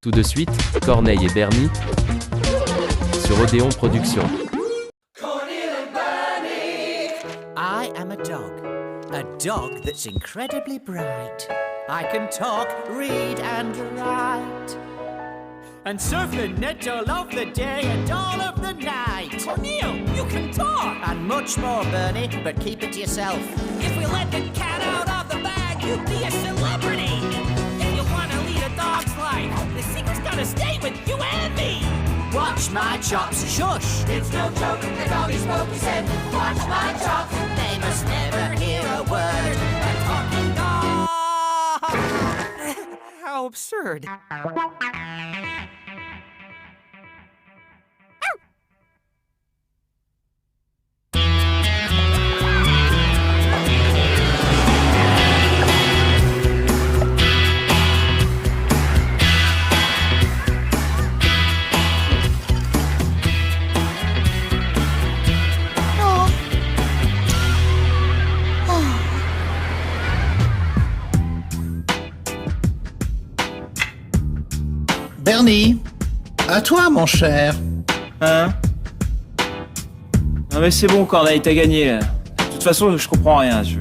Tout de suite, Corneille et Bernie sur Odéon Productions. I am a dog that's incredibly bright. I can talk, read and write, and surf the net all of the day and all of the night. Cornel, you can talk! And much more, Bernie, but keep it to yourself. If we let the cat out of the bag, you'd be a celebrity. If you want to lead a dog's life, the secret's gotta stay with you and me. Watch my chops, shush! It's no joke, the dog is spoke, he said, watch my chops. They must never hear a word. A talking dog! How absurd. Bernie, à toi, mon cher. Hein? Non mais c'est bon, Corneille, t'as gagné là. De toute façon, je comprends rien, je...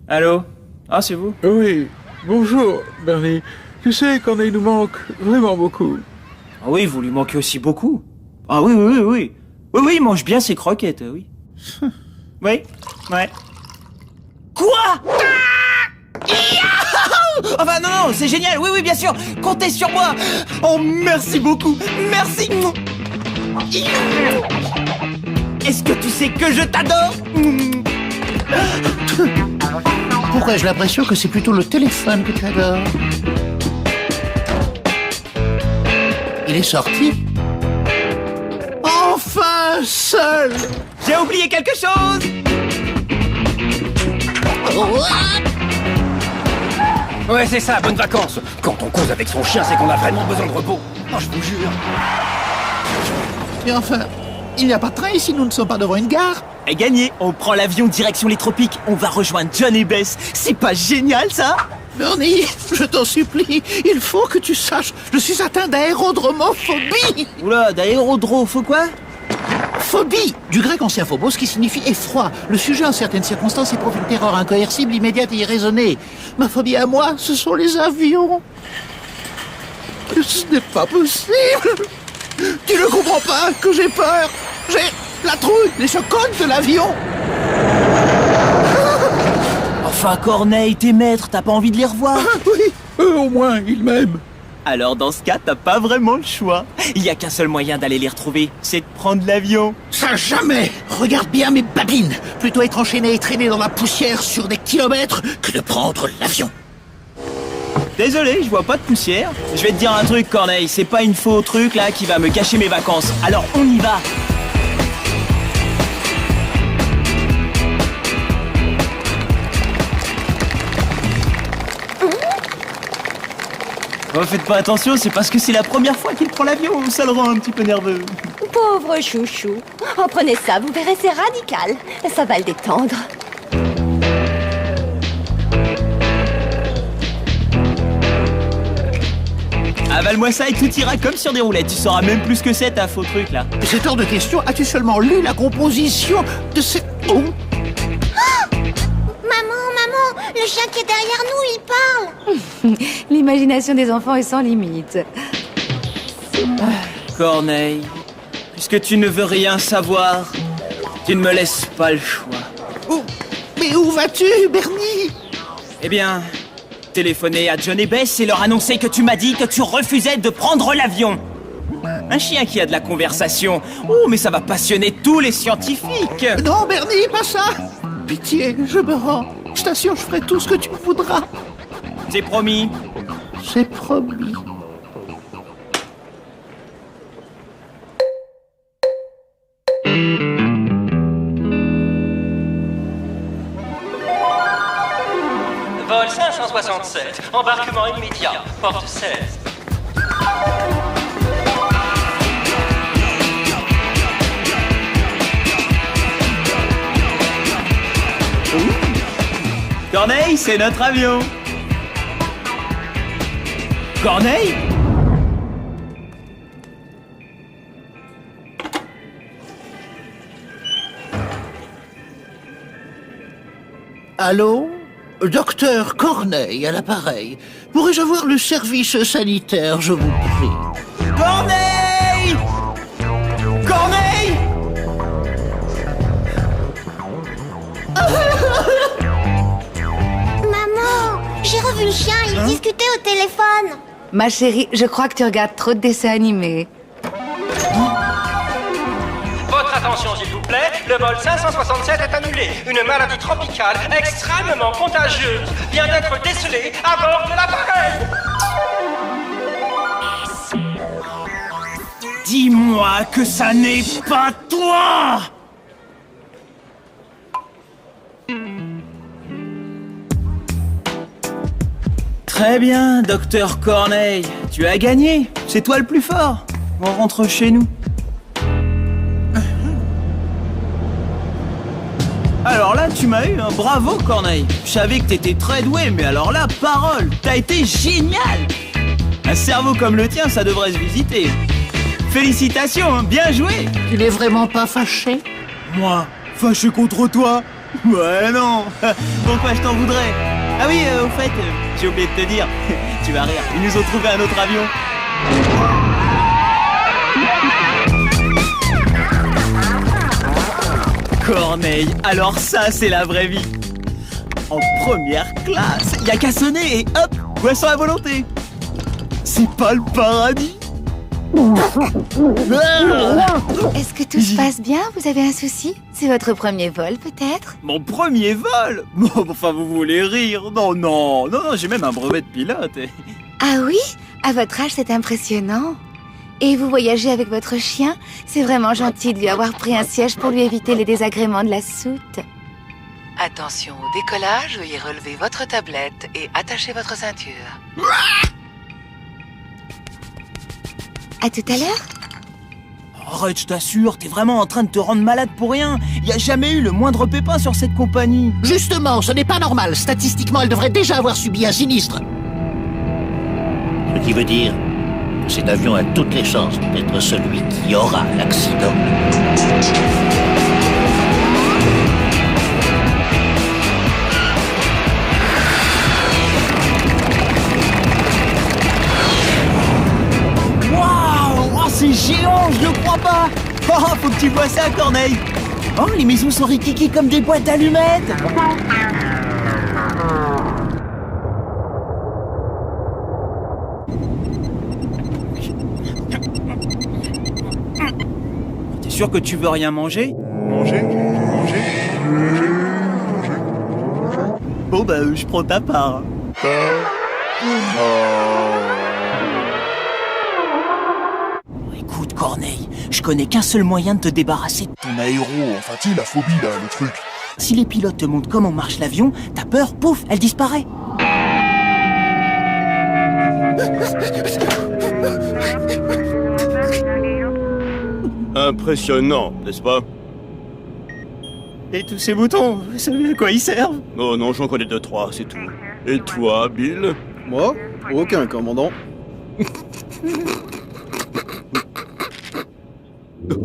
Allô? Ah, c'est vous? Oui, bonjour, Bernie. Tu sais, Corneille nous manque vraiment beaucoup. Ah oui, vous lui manquez aussi beaucoup. Ah oui, oui, oui, oui. Oui, oui, il mange bien ses croquettes, oui. Oui, ouais. Quoi? Enfin non, c'est génial, oui, oui, bien sûr. Comptez sur moi. Oh, merci beaucoup, merci. Est-ce que tu sais que je t'adore? Pourquoi ai-je l'impression que c'est plutôt le téléphone que tu adores? Il est sorti? Enfin seul! J'ai oublié quelque chose. Ouais, c'est ça, bonnes vacances. Quand on cause avec son chien, c'est qu'on a vraiment besoin de repos. Oh, je vous jure. Mais enfin, il n'y a pas de train ici, nous ne sommes pas devant une gare. Et gagné, on prend l'avion direction les tropiques. On va rejoindre John et Bess. C'est pas génial, ça? Bernie, je t'en supplie, il faut que tu saches, je suis atteint d'aérodromophobie. Oula, d'aérodro, faut quoi? Phobie, du grec ancien phobos qui signifie effroi. Le sujet en certaines circonstances éprouve une terreur incoercible, immédiate et irraisonnée. Ma phobie à moi, ce sont les avions. Ce n'est pas possible. Tu ne comprends pas que j'ai peur. J'ai la trouille, les chocottes de l'avion. Enfin, Corneille, tes maîtres, t'as pas envie de les revoir? Oui, eux au moins, ils m'aiment. Alors dans ce cas, t'as pas vraiment le choix. Il y a qu'un seul moyen d'aller les retrouver, c'est de prendre l'avion. Ça jamais. Regarde bien mes babines. Plutôt être enchaîné et traîné dans la poussière sur des kilomètres que de prendre l'avion. Désolé, je vois pas de poussière. Je vais te dire un truc, Corneille, c'est pas une faux truc là qui va me gâcher mes vacances. Alors on y va. Oh, faites pas attention, c'est parce que c'est la première fois qu'il prend l'avion, ça le rend un petit peu nerveux. Pauvre chouchou. Oh, prenez ça, vous verrez, c'est radical. Ça va le détendre. Avale-moi ça et tout ira comme sur des roulettes. Tu sauras même plus ce que c'est ta faux truc là. C'est hors de question. As-tu seulement lu la composition de cette... Oh. Maman, le chien qui est derrière nous, il parle. L'imagination des enfants est sans limite. Corneille, puisque tu ne veux rien savoir, tu ne me laisses pas le choix. Oh. Mais où vas-tu, Bernie? Eh bien, téléphoner à John et Bess et leur annoncer que tu m'as dit que tu refusais de prendre l'avion. Un chien qui a de la conversation. Oh, mais ça va passionner tous les scientifiques. Non, Bernie, pas ça. Pitié, je me rends. Je t'assure, je ferai tout ce que tu voudras. C'est promis. C'est promis. Vol 567, embarquement immédiat, porte 16. Corneille, c'est notre avion. Corneille? Allô? Docteur Corneille à l'appareil. Pourrais-je avoir le service sanitaire, je vous prie? Corneille! Corneille! Maman, j'ai revu le chien, il discutait au téléphone. Ma chérie, je crois que tu regardes trop de dessins animés. Votre attention, s'il vous plaît. Le vol 567 est annulé. Une maladie tropicale extrêmement contagieuse vient d'être décelée à bord de l'appareil. Dis-moi que ça n'est pas toi! Très bien, docteur Corneille. Tu as gagné. C'est toi le plus fort. On rentre chez nous. Alors là, tu m'as eu, hein. Bravo Corneille. Je savais que t'étais très doué, mais alors là, parole, t'as été génial. Un cerveau comme le tien, ça devrait se visiter. Félicitations, hein. Bien joué. Tu n'es vraiment pas fâché? Moi, fâché contre toi? Ouais, non. Pourquoi je t'en voudrais? Ah oui, au fait, j'ai oublié de te dire. Tu vas rire, ils nous ont trouvé un autre avion. Corneille, alors ça, c'est la vraie vie. En première classe, y a qu'à sonner et hop, boisson à volonté. C'est pas le paradis? Est-ce que tout se passe bien? Vous avez un souci? C'est votre premier vol, peut-être? Mon premier vol? Bon, enfin, vous voulez rire? Non, j'ai même un brevet de pilote. Ah oui? À votre âge, c'est impressionnant. Et vous voyagez avec votre chien? C'est vraiment gentil de lui avoir pris un siège pour lui éviter les désagréments de la soute. Attention au décollage, veuillez relever votre tablette et attacher votre ceinture. À tout à l'heure. Arrête, je t'assure, t'es vraiment en train de te rendre malade pour rien. Y a jamais eu le moindre pépin sur cette compagnie. Justement, ce n'est pas normal. Statistiquement, elle devrait déjà avoir subi un sinistre. Ce qui veut dire que cet avion a toutes les chances d'être celui qui aura l'accident. C'est géant, je le crois pas. Oh, faut que tu vois ça, Corneille. Oh, les maisons sont rikiki comme des boîtes d'allumettes. T'es sûr que tu veux rien manger? Manger. Bon, bah, je prends ta part. Corneille, je connais qu'un seul moyen de te débarrasser de ton aéro, enfin tu sais, la phobie là, le truc. Si les pilotes te montrent comment marche l'avion, ta peur, pouf, elle disparaît. Impressionnant, n'est-ce pas? Et tous ces boutons, vous savez à quoi ils servent? Oh non, j'en connais 2-3, c'est tout. Et toi, Bill? Moi? Aucun, commandant. Je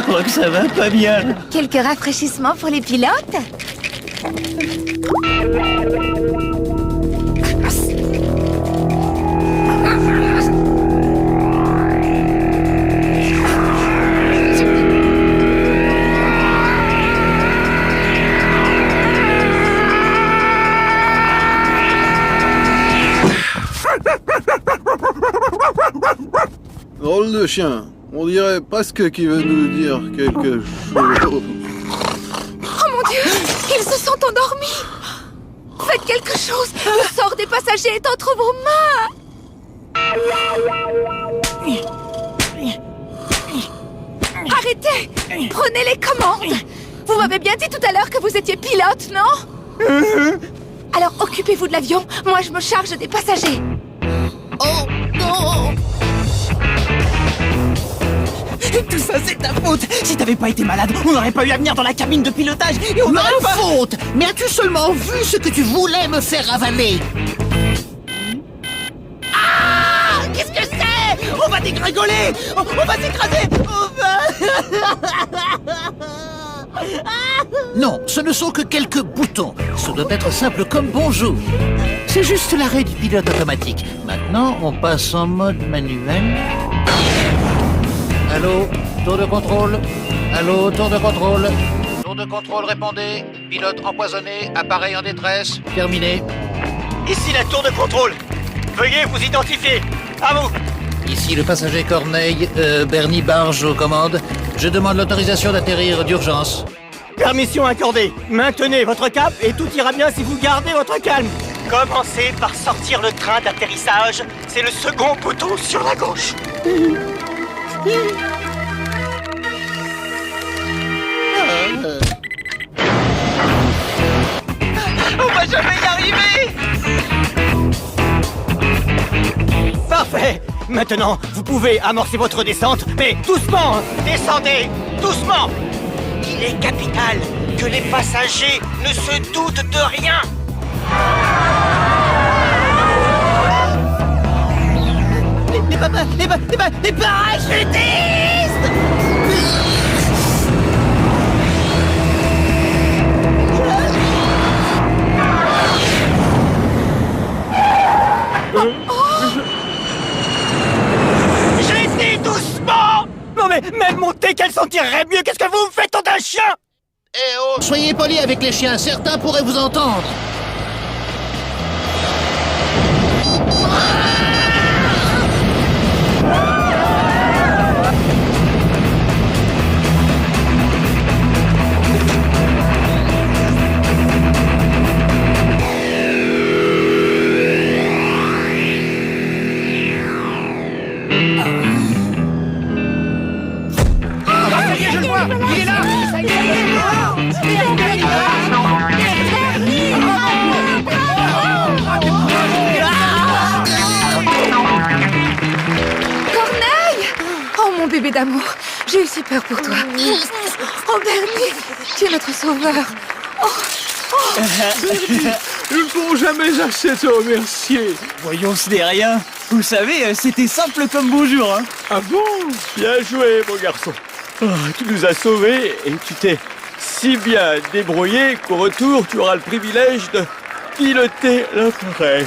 crois que ça va pas bien. Quelques rafraîchissements pour les pilotes? Drôle de chien. On dirait presque qu'il veut nous dire quelque chose. Oh mon Dieu! Ils se sont endormis! Faites quelque chose! Le sort des passagers est entre vos mains! Arrêtez! Prenez les commandes! Vous m'avez bien dit tout à l'heure que vous étiez pilote, non? Alors occupez-vous de l'avion, moi je me charge des passagers. Oh non! Tout ça, c'est ta faute. Si t'avais pas été malade, on n'aurait pas eu à venir dans la cabine de pilotage et on Ma n'aurait pas... faute! Mais as-tu seulement vu ce que tu voulais me faire avaler? Ah! Qu'est-ce que c'est? On va dégringoler! On va s'écraser! Non, ce ne sont que quelques boutons. Ce doit être simple comme bonjour. C'est juste l'arrêt du pilote automatique. Maintenant, on passe en mode manuel. Allô, tour de contrôle. Allô, tour de contrôle. Tour de contrôle, répondez. Pilote empoisonné, appareil en détresse. Terminé. Ici la tour de contrôle. Veuillez vous identifier. À vous. Ici le passager Corneille, Bernie Barge aux commandes. Je demande l'autorisation d'atterrir d'urgence. Permission accordée. Maintenez votre cap et tout ira bien si vous gardez votre calme. Commencez par sortir le train d'atterrissage. C'est le second bouton sur la gauche. On va jamais y arriver. Parfait. Maintenant, vous pouvez amorcer votre descente, mais doucement. Descendez, doucement. Il est capital que les passagers ne se doutent de rien. Les parachutistes! J'ai dit doucement! Non mais même monter qu'elle s'en tirerait mieux. Qu'est-ce que vous me faites tant d'un chien? Eh oh, soyez polis avec les chiens, certains pourraient vous entendre. Je le vois! Il est là! Corneille! Oh mon bébé d'amour, j'ai eu si peur pour toi. Oh Bernie, tu es notre sauveur. Ils ne font jamais assez te remercier. Voyons, ce n'est rien. Vous savez, c'était simple comme bonjour, hein. Ah bon? Bien joué, mon garçon. Oh, tu nous as sauvés et tu t'es si bien débrouillé qu'au retour, tu auras le privilège de piloter l'appareil.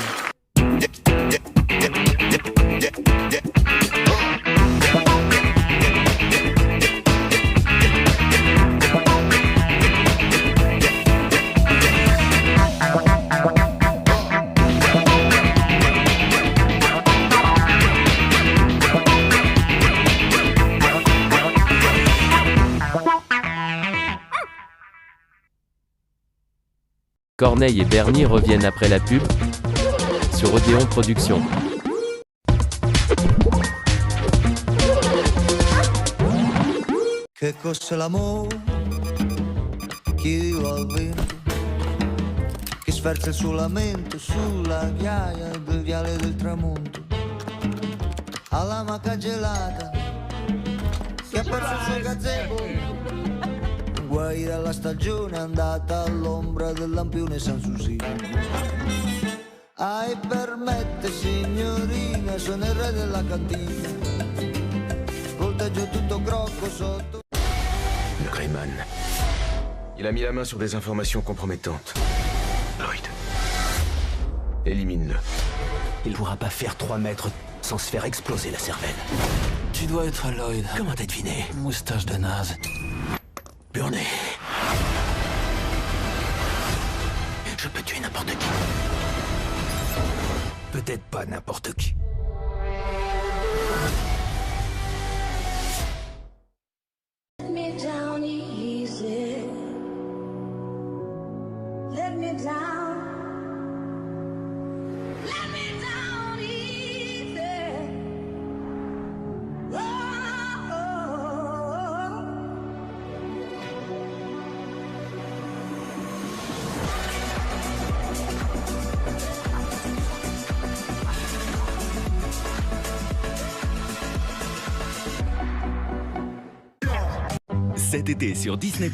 Corneille et Bernie reviennent après la pub sur Odéon Productions. Che cos'è l'amore? Chi vive al vento, che sferza il suo lamento sulla ghiaia del viale del tramonto, alla maca gelata, che ha perso il suo gazebo. Guai dalla stagione andata all'ombra del lampione Sanssouci. Ai permette signorina, sono il re della cantina, volteggio tutto crocco sotto. Le Rayman. Il a mis la main sur des informations compromettantes. Lloyd. Élimine-le. Il pourra pas faire 3 mètres sans se faire exploser la cervelle. Tu dois être Lloyd. Comment t'as deviné? Moustache de naze. Burné. Je peux tuer n'importe qui. Peut-être pas n'importe qui. Let me down easy. Let me down. Let me down easy. Oh. Cet été sur Disney+,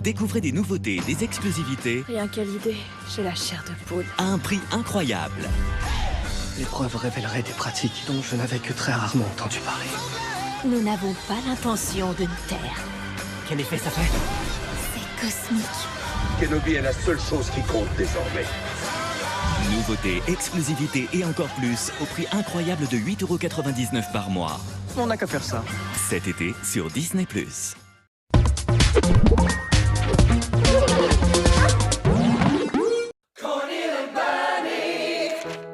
découvrez des nouveautés, des exclusivités Rien qu'à l'idée, j'ai la chair de poule. à un prix incroyable. L'épreuve révélerait des pratiques dont je n'avais que très rarement entendu parler. Nous n'avons pas l'intention de nous taire. Quel effet ça fait? C'est cosmique. Kenobi est la seule chose qui compte désormais. Nouveautés, exclusivités et encore plus au prix incroyable de 8,99€ par mois. On n'a qu'à faire ça. Cet été sur Disney+.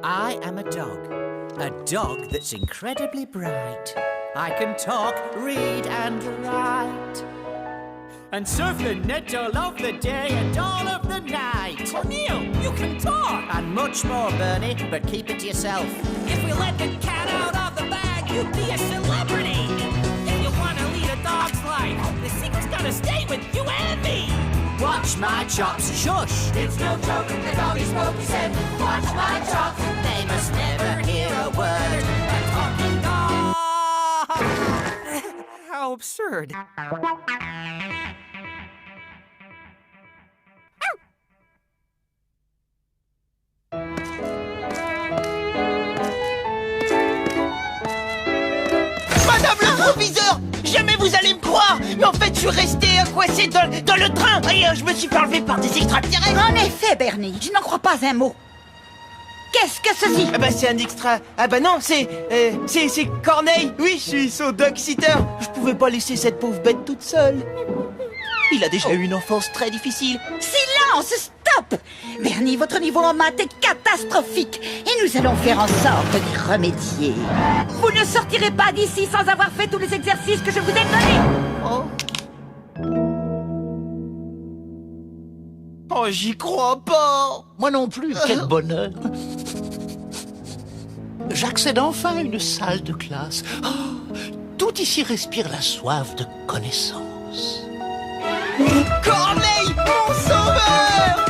I am a dog that's incredibly bright. I can talk, read, and write. And surf the net all of the day and all of the night. O'Neill, you can talk! And much more, Bernie, but keep it to yourself. If we let the cat out of the bag, you'd be a celebrity. If you want to lead a dog's life, the secret's gotta stay with you and me. Watch my chops, shush! It's no joke, the doggy spoke, he said, watch my chops. They must never hear a word. A talking dog! How absurd. Madame le proviseur, jamais vous allez me croire, mais en fait je suis resté coincé dans le train et je me suis fait enlever par des extraterrestres. En effet, Bernie, je n'en crois pas un mot. Qu'est-ce que ceci? Ah bah c'est un extra. Ah bah non, c'est Corneille. Oui, je suis son dog-sitter. Je pouvais pas laisser cette pauvre bête toute seule. Il a déjà eu une enfance très difficile. Silence, stop! Bernie, votre niveau en maths est catastrophique et nous allons faire en sorte d'y remédier. Vous ne sortirez pas d'ici sans avoir fait tous les exercices que je vous ai donnés. Oh, j'y crois pas. Moi non plus, quel bonheur. J'accède enfin à une salle de classe. Oh, tout ici respire la soif de connaissance. Corneille, mon sauveur!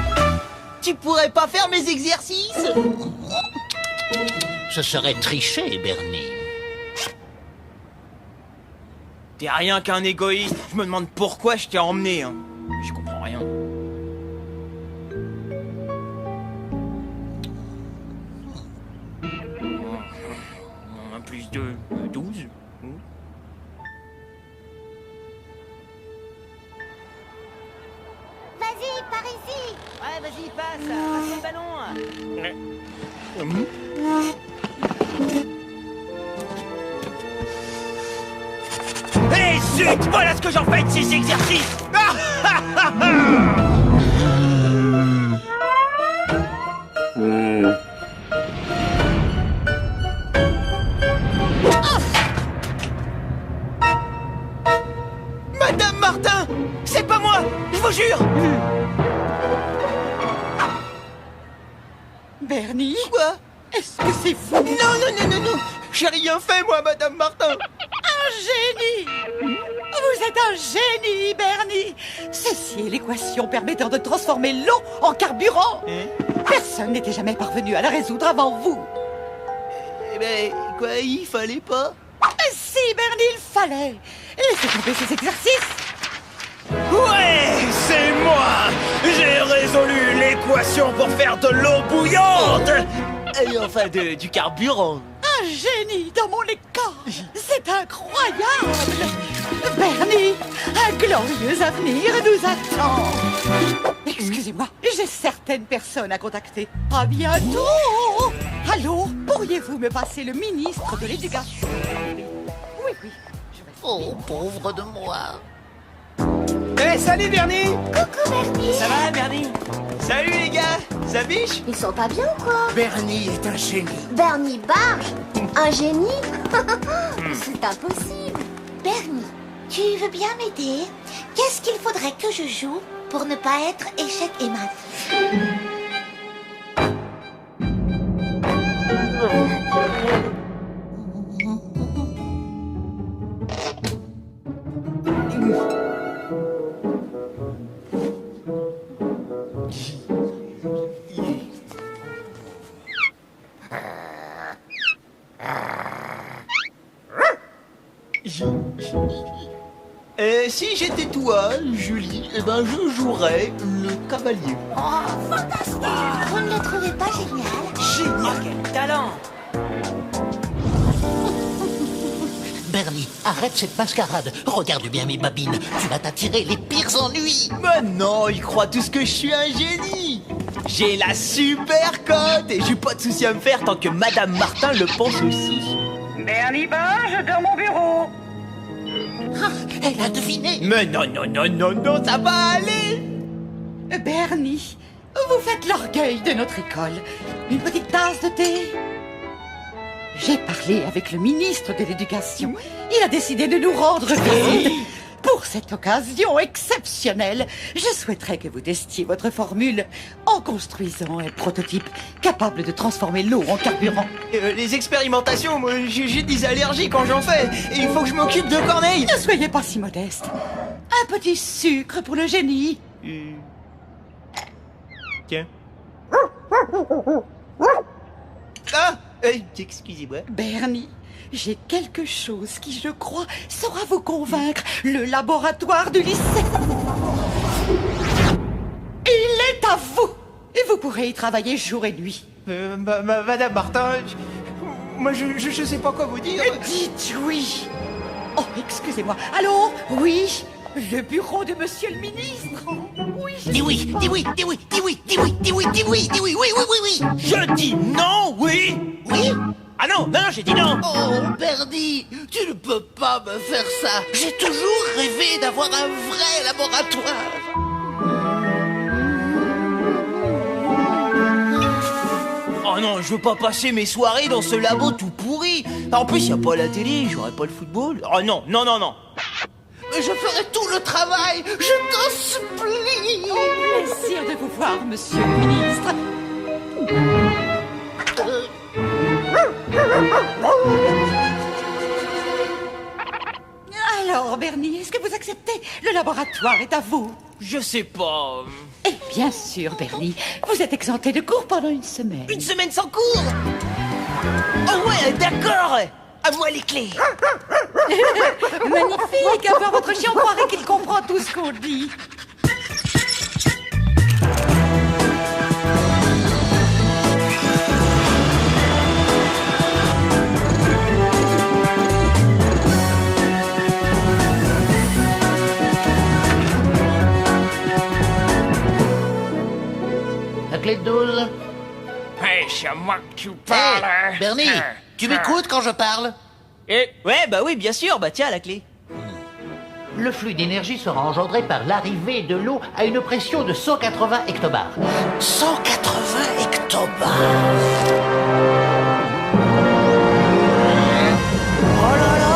Tu pourrais pas faire mes exercices? Ce serait tricher, Bernie. T'es rien qu'un égoïste. Je me demande pourquoi je t'ai emmené. Hein. Je comprends rien. Un plus 2, 12. Vas-y, par ici. Ouais, vas-y, passe le ballon. Eh zut, voilà ce que j'en fais de ces exercices. Madame Martin, c'est pas moi, je vous jure. Bernie? Quoi? Est-ce que c'est fou? Non, j'ai rien fait moi, Madame Martin. Un génie! Vous êtes un génie, Bernie! Ceci est l'équation permettant de transformer l'eau en carburant! Personne n'était jamais parvenu à la résoudre avant vous! Eh ben, quoi, il fallait pas? Si, Bernie, il fallait! Laissez tomber ces exercices! Ouais, c'est moi! J'ai résolu l'équation pour faire de l'eau bouillante! Et enfin, du carburant! Un génie dans mon écart! C'est incroyable! Bernie, un glorieux avenir nous attend! Excusez-moi, j'ai certaines personnes à contacter. À bientôt! Allô, pourriez-vous me passer le ministre de l'Éducation? Oui. Oh, pauvre de moi. Eh, salut Bernie! Coucou, Bernie. Ça va, Bernie? Salut les gars! Ça biche? Ils sont pas bien ou quoi? Bernie est un génie. Bernie Barge? Un génie? C'est impossible. Bernie, tu veux bien m'aider? Qu'est-ce qu'il faudrait que je joue pour ne pas être échec et mat? Si j'étais toi, Julie, eh ben je jouerais le cavalier. Oh, fantastique! Vous ne le trouvez pas génial? Oh, quel talent! Bernie, arrête cette mascarade. Regarde bien mes babines. Tu vas t'attirer les pires ennuis. Mais non, il croit tous que je suis un génie. J'ai la super cote et j'ai pas de soucis à me faire tant que Madame Martin le pense aussi. Bernie Barge dans mon bureau. Ah, elle a deviné. Mais non, ça va aller. Bernie, vous faites l'orgueil de notre école. Une petite tasse de thé? J'ai parlé avec le ministre de l'Éducation. Il a décidé de nous rendre visite. Pour cette occasion exceptionnelle, je souhaiterais que vous testiez votre formule en construisant un prototype capable de transformer l'eau en carburant. Les expérimentations, moi, j'ai des allergies quand j'en fais. Et il faut que je m'occupe de Corneille. Ne soyez pas si modeste. Un petit sucre pour le génie. Tiens. Ah, excusez-moi. Bernie, j'ai quelque chose qui, je crois, saura vous convaincre. Le laboratoire du lycée. Il est à vous. Et vous pourrez y travailler jour et nuit. Madame Martin, moi je sais pas quoi vous dire. Dites oui. Oh, excusez-moi. Allô? Oui? Le bureau de monsieur le ministre? Oui. Dis oui, dis oui, dis oui, dis oui, dis oui, dis oui, dis oui, dis oui, oui, oui, oui, oui. Je dis non, oui. Oui? Ah non, j'ai dit non. Oh, Bernie, tu ne peux pas me faire ça. J'ai toujours rêvé d'avoir un vrai laboratoire. Oh non, je veux pas passer mes soirées dans ce labo tout pourri. En plus, y a pas la télé, j'aurai pas le football. Oh non. Je ferai tout le travail, je t'en supplie. Au plaisir de vous voir, monsieur le ministre. Alors, Bernie, est-ce que vous acceptez? Le laboratoire est à vous. Je sais pas. Et bien sûr, Bernie, vous êtes exempté de cours pendant une semaine. Une semaine sans cours? Oh ouais, d'accord. À moi les clés. Magnifique. À voir votre chien, on croirait qu'il comprend tout ce qu'on dit. La clé de 12. Hey, c'est à moi que tu parles. Hey, Bernie, tu m'écoutes quand je parle? Ouais, bah oui, bien sûr. Bah tiens, la clé. Le flux d'énergie sera engendré par l'arrivée de l'eau à une pression de 180 hectobars. 180 hectobars. Oh là là.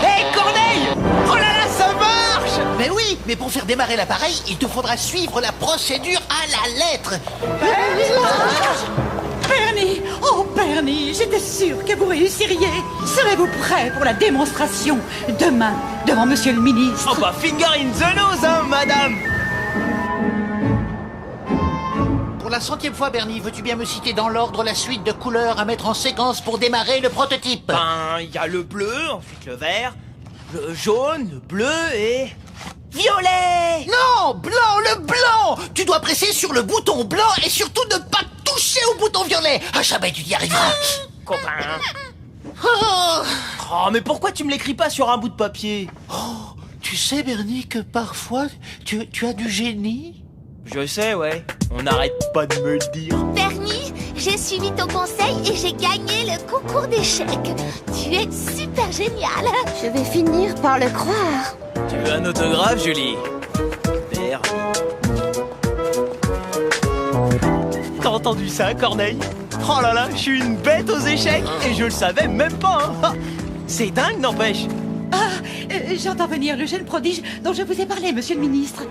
Hey, Corneille. Oh là là, ça marche. Mais oui, mais pour faire démarrer l'appareil, il te faudra suivre la procédure à la lettre. Bernie! Oh, Bernie, j'étais sûre que vous réussiriez. Serez-vous prêt pour la démonstration demain, devant monsieur le ministre? Oh bah, finger in the nose, hein, madame. Pour la 100e fois, Bernie, veux-tu bien me citer dans l'ordre la suite de couleurs à mettre en séquence pour démarrer le prototype? Ben, il y a le bleu, ensuite le vert, le jaune, le bleu et... violet! Non, blanc, le blanc! Tu dois presser sur le bouton blanc et surtout ne pas toucher au bouton violet. Ah, jamais tu y arriveras. Copain. Oh, mais pourquoi tu me l'écris pas sur un bout de papier? Oh, tu sais, Bernie, que parfois, tu as du génie? Je sais, ouais. On n'arrête pas de me le dire. Bernie, j'ai suivi ton conseil et j'ai gagné le concours d'échecs. Tu es super génial. Je vais finir par le croire. Tu veux un autographe, Julie? Bernie. T'as entendu ça, Corneille? Oh là là, je suis une bête aux échecs et je le savais même pas, hein. C'est dingue, n'empêche. Ah, j'entends venir le jeune prodige dont je vous ai parlé, monsieur le ministre.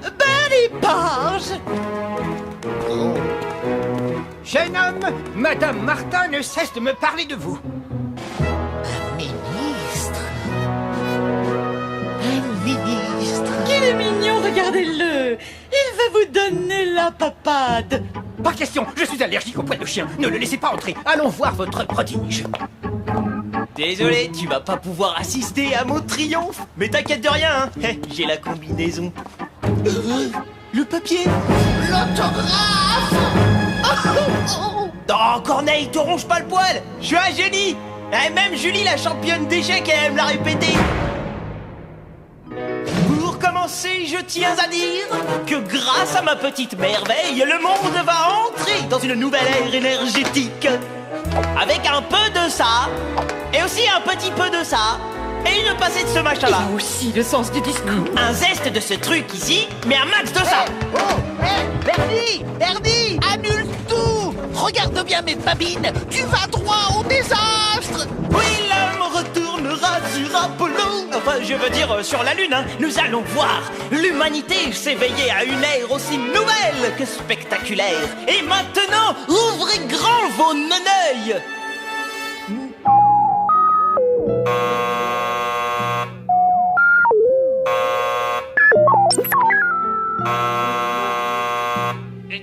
Bernie Barge! Jeune homme, Madame Martin ne cesse de me parler de vous. Un ministre. Un ministre. Qu'il est mignon, regardez-le. Il vais vous donner la papade. Pas question, je suis allergique aux poils de chien. Ne le laissez pas entrer. Allons voir votre prodige. Désolé, tu vas pas pouvoir assister à mon triomphe. Mais t'inquiète de rien, hein. J'ai la combinaison. Le papier. L'autographe. Oh, Corneille, te ronge pas le poil. Je suis un génie. Et même Julie, la championne d'échecs, elle me l'a répété. Pour commencer, je tiens à dire que grâce à ma petite merveille, le monde va entrer dans une nouvelle ère énergétique. Avec un peu de ça, et aussi un petit peu de ça, et une passée de ce machin-là. Il y a aussi le sens du discours. Un zeste de ce truc ici, mais un max de ça. Bernie, annule tout. Regarde bien mes babines. Tu vas droit au désastre. Oui, l'homme retournera sur Apollo. Enfin, je veux dire sur la Lune, hein. Nous allons voir l'humanité s'éveiller à une ère aussi nouvelle que spectaculaire. Et maintenant, ouvrez grand vos neneuils.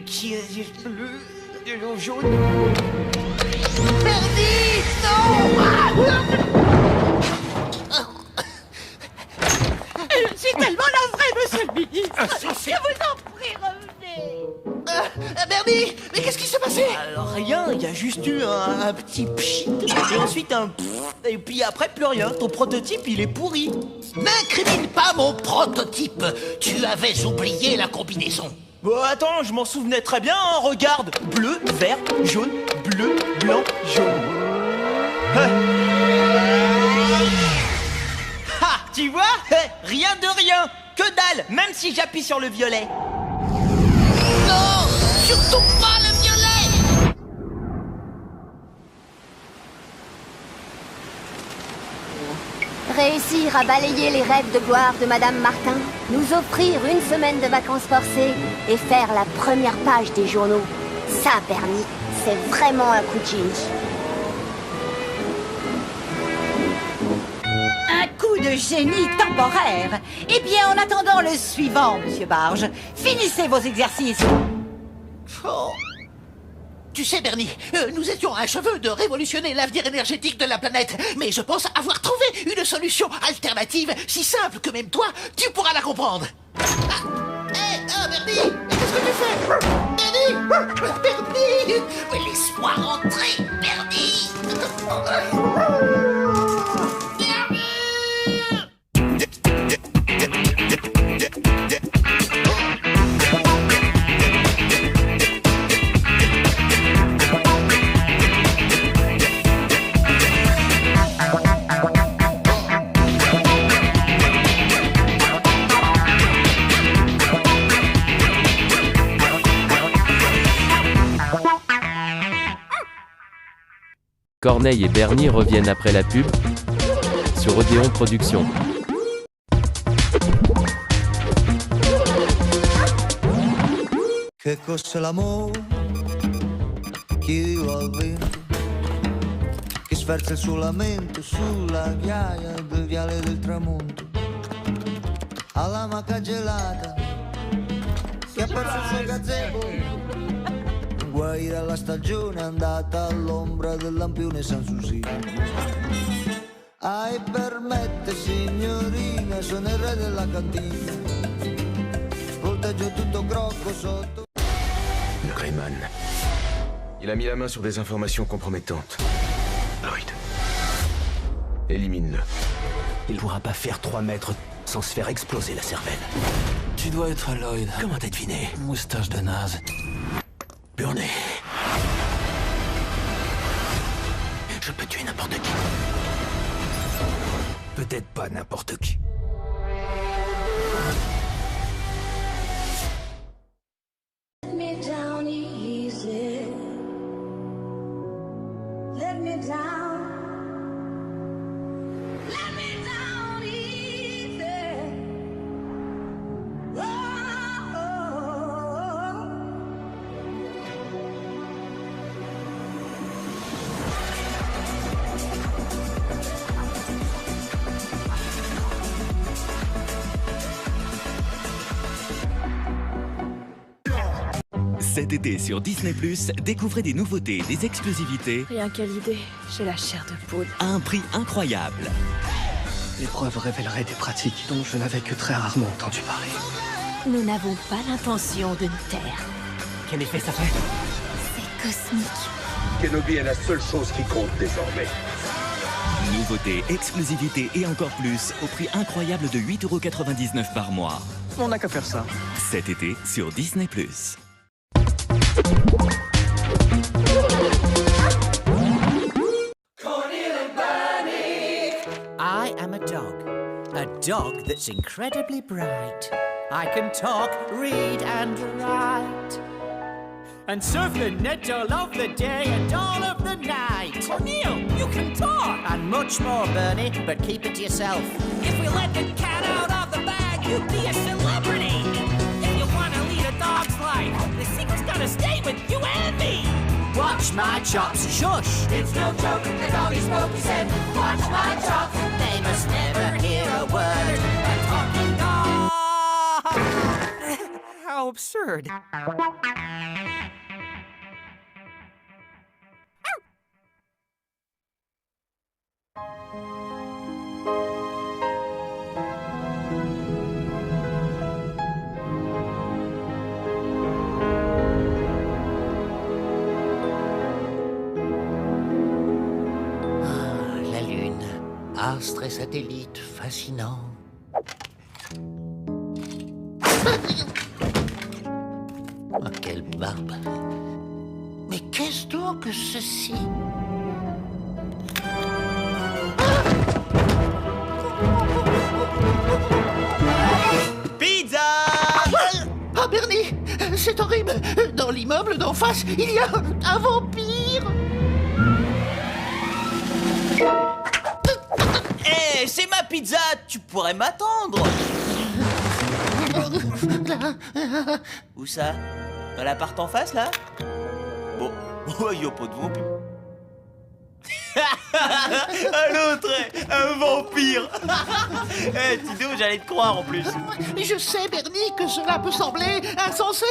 Qui est le jaune? Bernie, non. Je suis tellement navrée, monsieur le ministre. Je vous en prie, revenez. Bernie, mais qu'est-ce qui s'est passé? Alors rien, il y a juste eu un petit pchit, et ensuite un pfff, et puis après plus rien. Ton prototype, il est pourri. N'incrimine pas mon prototype. Tu avais oublié la combinaison. Bon, attends, je m'en souvenais très bien, hein. Regarde. Bleu, vert, jaune, bleu, blanc, jaune. Ha, tu vois? Rien de rien. Que dalle, même si j'appuie sur le violet. Non, surtout pas le violet. Réussir à balayer les rêves de gloire de Madame Martin, nous offrir une semaine de vacances forcées et faire la première page des journaux. Ça, Bernie, c'est vraiment un coup de génie. Un coup de génie temporaire. Eh bien, en attendant le suivant, monsieur Barge, finissez vos exercices. Oh. Tu sais, Bernie, nous étions à un cheveu de révolutionner l'avenir énergétique de la planète, mais je pense avoir trouvé une solution alternative si simple que même toi, tu pourras la comprendre. Bernie, qu'est-ce que tu fais? Bernie, mais laisse-moi rentrer, Bernie. Corneille et Bernie reviennent après la pub sur Odéon Productions. Che cos'è l'amore? Chi vive al vento, che sferza il suo lamento sulla ghiaia del viale del tramonto, alla maca gelata, che ha perso il suo gazebo. Guai dalla stagione andata all'ombra del lampione Sanssouci. Ai permette signorina, sono il re della cantina. Volteggio tutto crocco sotto. Le Greyman. Il a mis la main sur des informations compromettantes. Lloyd. Élimine-le. Il pourra pas faire 3 mètres sans se faire exploser la cervelle. Tu dois être Lloyd. Comment t'as deviné? Moustache de naze. Burné. Je peux tuer n'importe qui. Peut-être pas n'importe qui. Let me down easy. Let me down. Let me down easy. Oh, oh, oh. Cet été sur Disney+, découvrez des nouveautés, des exclusivités Rien qu'à l'idée, j'ai la chair de poule. à un prix incroyable. L'épreuve révélerait des pratiques dont je n'avais que très rarement entendu parler. Nous n'avons pas l'intention de nous taire. Quel effet ça fait? C'est cosmique. Kenobi est la seule chose qui compte désormais. Nouveautés, exclusivités et encore plus au prix incroyable de 8,99€ par mois. On n'a qu'à faire ça. Cet été sur Disney+. I am a dog that's incredibly bright. I can talk, read, and write. And surf the net all of the day and all of the night. Cornel, you can talk! And much more, Bernie, but keep it to yourself. If we let the cat out of the bag, you'd be a celebrity. If you want to lead a dog's life, the secret's gotta stay with you and me. Watch my chops, shush. It's no joke, the doggy spoke, he said, watch my chops. They must never hear a word. A talking dog! How absurd. La Lune, astre et satellite fascinant. Oh, quelle barbe. Mais qu'est-ce donc que ceci? Pizza! Ah, Bernie, c'est horrible. Dans l'immeuble d'en face, il y a un vampire. Hé, c'est ma pizza! Tu pourrais m'attendre! Où ça? Dans l'appart en face, là? Bon, y a pas de vampire. L'autre, un vampire. Tito, j'allais te croire en plus. Je sais, Bernie, que cela peut sembler insensé,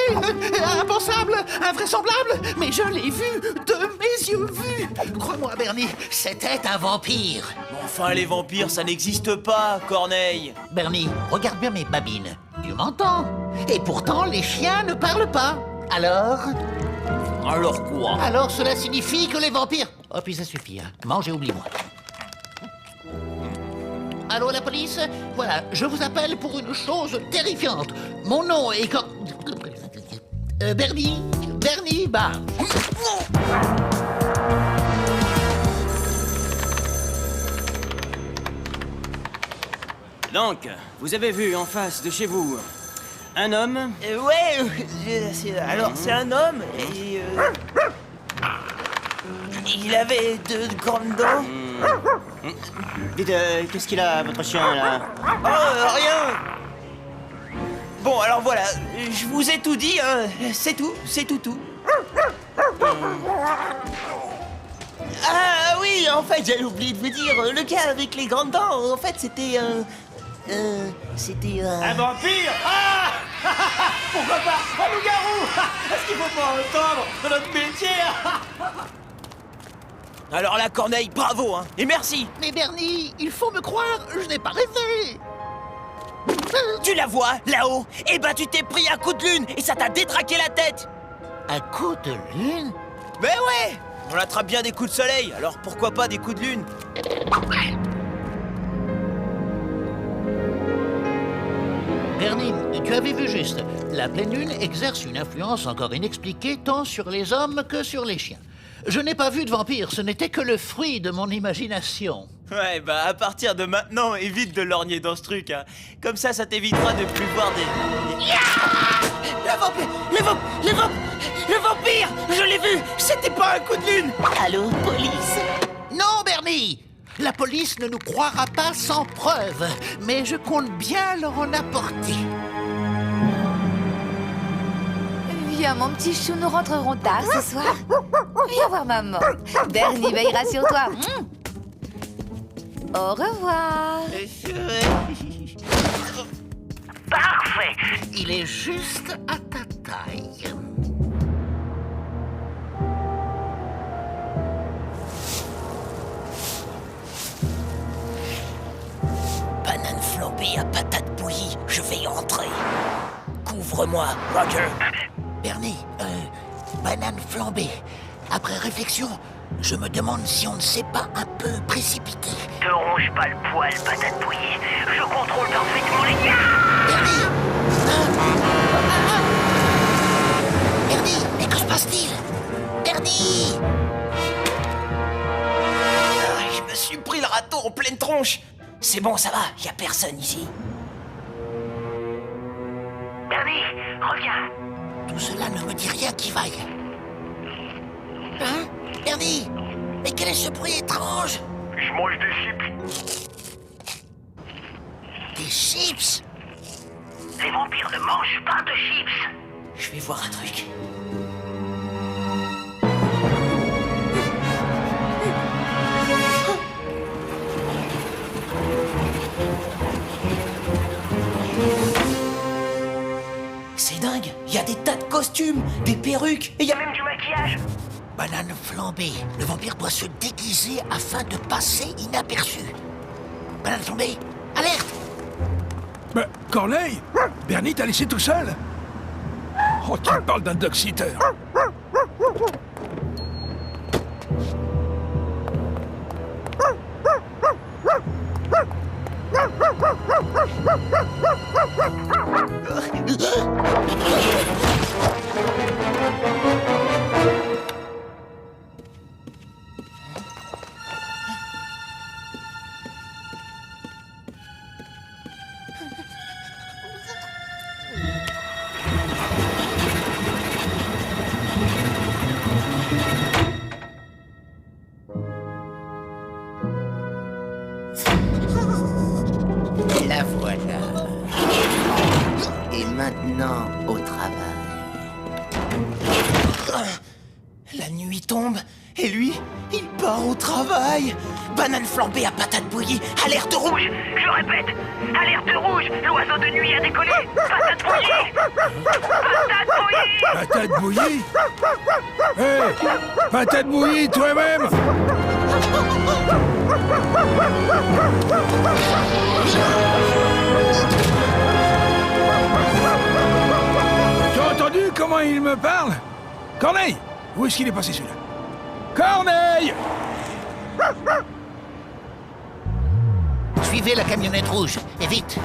impensable, invraisemblable, mais je l'ai vu de mes yeux vus. Crois-moi, Bernie, c'était un vampire. Enfin, les vampires, ça n'existe pas, Corneille. Bernie, regarde bien mes babines. Tu m'entends? Et pourtant, les chiens ne parlent pas. Alors? Alors quoi? Alors cela signifie que les vampires... Oh, puis ça suffit, hein. Mange et oublie-moi. Allô, la police? Voilà, je vous appelle pour une chose terrifiante. Mon nom est... Bernie Barge. Donc, vous avez vu en face de chez vous un homme? Alors c'est un homme et... il avait de grandes dents. Dites, qu'est-ce qu'il a, votre chien, là? Oh, rien. Bon, alors voilà, je vous ai tout dit, hein. C'est tout. Ah oui, en fait, j'avais oublié de vous dire, le gars avec les grandes dents, en fait, c'était un vampire! Ah! Pourquoi pas un loup-garou? Est-ce qu'il faut pas entendre de notre métier? Alors la Corneille, bravo, hein, et merci. Mais Bernie, il faut me croire, je n'ai pas rêvé. Tu la vois, là-haut? Eh ben, tu t'es pris un coup de lune et ça t'a détraqué la tête. Un coup de lune? Mais ouais, on attrape bien des coups de soleil, alors pourquoi pas des coups de lune? Bernie, tu avais vu juste. La pleine lune exerce une influence encore inexpliquée tant sur les hommes que sur les chiens. Je n'ai pas vu de vampire, ce n'était que le fruit de mon imagination. Ouais, bah à partir de maintenant, évite de lorgner dans ce truc, hein. Comme ça t'évitera de plus voir des... Le vampire! Je l'ai vu! C'était pas un coup de lune! Allô, police? Non, Bernie! La police ne nous croira pas sans preuve, mais je compte bien leur en apporter. Viens, mon petit chou, nous rentrerons tard ce soir. Viens voir maman. Bernie veillera sur toi. Au revoir. Parfait! Il est juste à ta taille. flambée à patates bouillies. Je vais y entrer. Couvre-moi, Roger. Bernie, banane flambée. Après réflexion, je me demande si on ne s'est pas un peu précipité. Te ronge pas le poil, patate bouillie. Je contrôle parfaitement les gars. Bernie, mais que se passe-t-il? Bernie! Je me suis pris le râteau en pleine tronche. C'est bon, ça va, y a personne ici. Bernie, reviens. Tout cela ne me dit rien qui vaille. Hein? Bernie! Mais quel est ce bruit étrange? Je mange des chips. Des chips? Les vampires ne mangent pas de chips. Je vais voir un truc. C'est dingue, il y a des tas de costumes, des perruques, et il y a même du maquillage. Banane flambée. Le vampire doit se déguiser afin de passer inaperçu. Banane flambée, alerte! Mais, Corneille, Bernie t'a laissé tout seul? Oh, tu me parles d'un dog-sitter. La voilà. Et maintenant, au travail. La nuit tombe, et lui, il part au travail. Banane flambée à patates bouillies, alerte rouge. Je répète, alerte rouge. L'oiseau de nuit a décollé. Patate bouillie. Patate bouillie. Patate bouillie? Hé! Patate bouillie, toi-même! Tu as entendu comment il me parle? Corneille! Où est-ce qu'il est passé celui-là? Corneille! Suivez la camionnette rouge, et vite!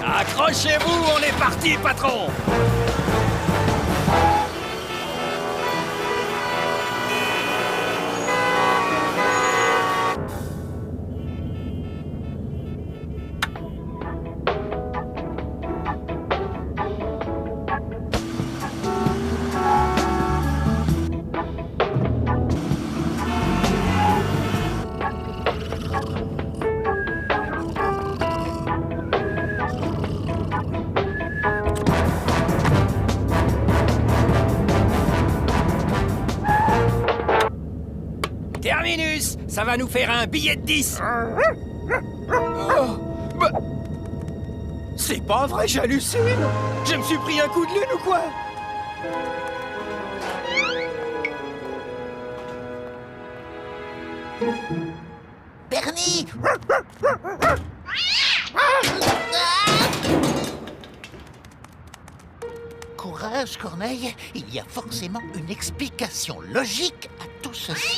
Accrochez-vous, on est parti, patron! Terminus, ça va nous faire un billet de 10. C'est pas vrai, j'hallucine. Je me suis pris un coup de lune ou quoi? Bernie! Courage, Corneille. Il y a forcément une explication logique à tout ceci.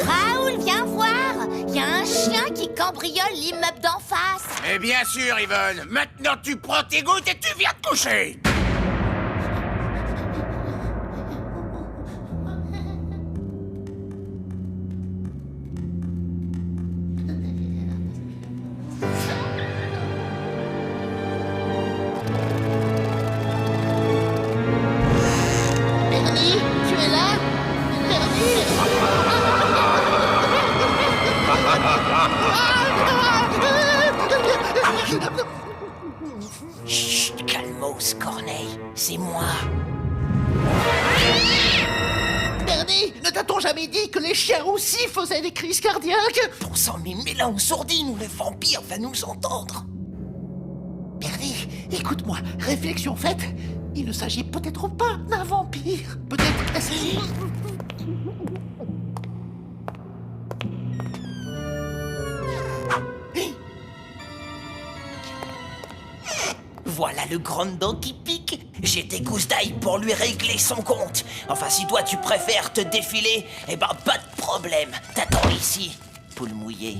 Raoul, viens voir. Il y a un chien qui cambriole l'immeuble d'en face. Mais bien sûr, Yvonne. Maintenant, tu prends tes gouttes et tu viens te coucher. Bernie, tu es là? Chut, calmos, Corneille. C'est moi. Bernie, ne t'a-t-on jamais dit que les chiens aussi faisaient des crises cardiaques? Bon sang, mais mets-la en sourdine ou le vampire va nous entendre. Bernie, écoute-moi, réflexion faite, il ne s'agit peut-être pas d'un vampire. Peut-être est-ce... Voilà le grand dent qui pique. J'ai des gousses d'ail pour lui régler son compte. Enfin, si toi tu préfères te défiler, eh ben pas de problème. T'attends ici, poule mouillée.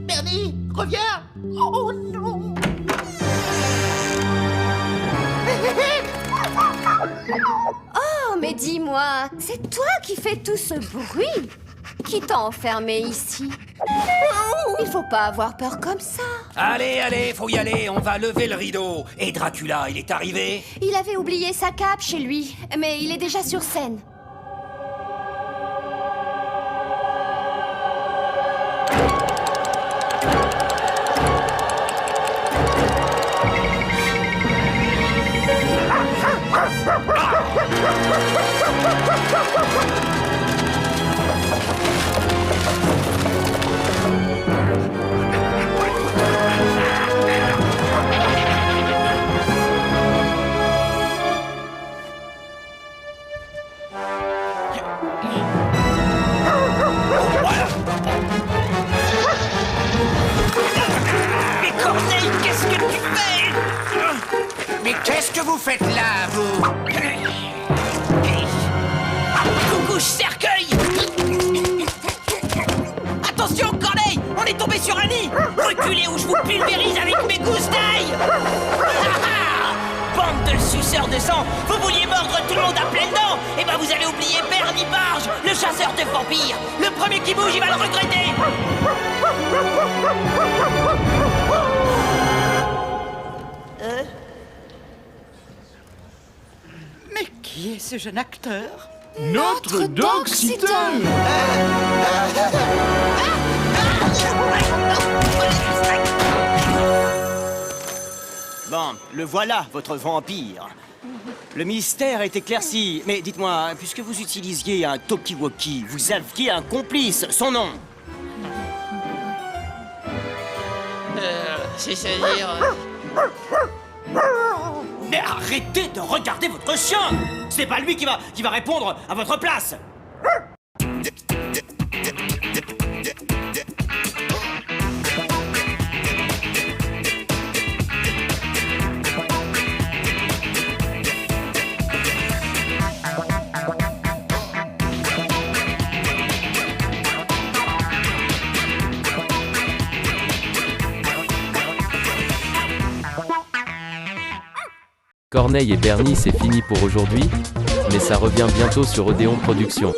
Bernie, reviens. Oh non. Oh, mais dis-moi, c'est toi qui fais tout ce bruit? Qui t'a enfermé ici? Il faut pas avoir peur comme ça. Allez, allez, faut y aller, on va lever le rideau. Et Dracula, il est arrivé? Il avait oublié sa cape chez lui, mais il est déjà sur scène. Mais Corneille, qu'est-ce que tu fais? Mais qu'est-ce que vous faites là, vous? Coucouche cercueil! Attention, Corneille! On est tombé sur un nid! Reculez ou je vous pulvérise avec mes gousses d'ail! Bande de suceurs de sang! Vous vouliez mordre tout le monde à pleines dents? Eh ben vous avez oublié Bernie Barge, le chasseur de vampires! Le premier qui bouge, il va le regretter! Mais qui est ce jeune acteur? Notre Doxiter! Bon, le voilà, votre vampire. Le mystère est éclairci. Mais dites-moi, puisque vous utilisiez un talkie-walkie, vous aviez un complice, son nom? C'est-à-dire... Mais arrêtez de regarder votre chien! C'est pas lui qui va répondre à votre place! Corneille et Bernie, c'est fini pour aujourd'hui, mais ça revient bientôt sur Odéon Productions.